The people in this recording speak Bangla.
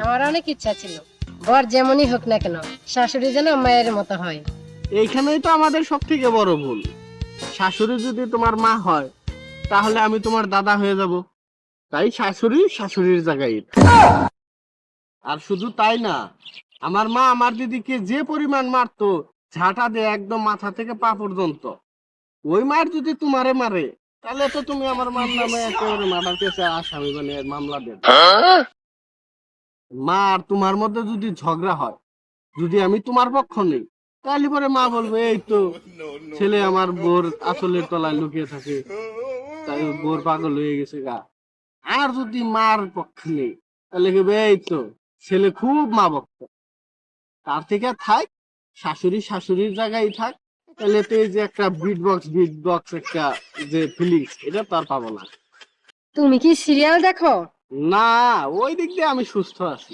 আমার অনেক ইচ্ছা ছিল বর যেমনই হোক না কেন শাশুড়ি যেন মায়ের মতো হয়। এইখানেই তো আমাদের সব থেকে বড় ভুল। শাশুড়ি যদি তোমার মা হয় তাহলে আমি তোমার দাদা হয়ে যাব। তাই শাশুড়ি শাশুড়ির জায়গায়। আর শুধু তাই না, আমার মা আমার দিদিকে যে পরিমাণ মারতো, ঝাঁটা দিয়ে একদম মাথা থেকে পা পর্যন্ত, ওই মার যদি তোমারে মারে তাহলে তো তুমি আমার মার নামে একেবারে মার্ডার কেসে আসামি মানে মামলা দেবে। মা আর তোমার মধ্যে যদি ঝগড়া হয়, যদি আমি তোমার পক্ষ নেই, তাহলে পরে মা বলবে এই তো ছেলে আমার বোর আসলের তলায় লুকিয়ে থাকে, তাই বোর পাগল হয়ে গেছে গা। আর যদি মার পক্ষে নেই তাহলে কি এই তো ছেলে খুব মা ভক্ত। তার থেকে থাক, শাশুড়ি শাশুড়ির জায়গায় থাক, তাহলে তো এই যে একটা বিট বক্স একটা যে ফিলিংস, এটা তো আর পাবো না। তুমি কি সিরিয়াল দেখো? না, ওই দিক দিয়ে আমি সুস্থ আছি।